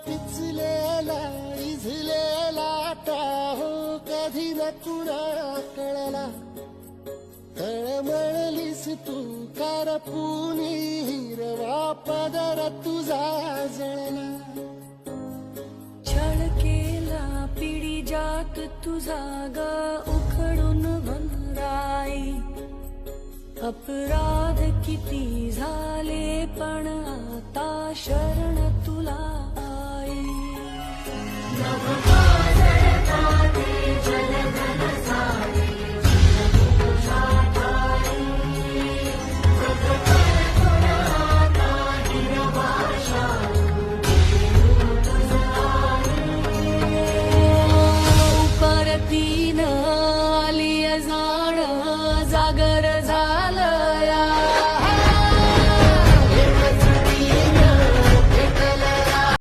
पिचलेला इझलेला हो कधी न तुला कळला तळमळलीस तू करपुनी हिरवा पदर तुझा जळला छळ केला पिढी जात तुझा ग उखडून भंगराई अपराध किती झाले पण आता शरण तुला आई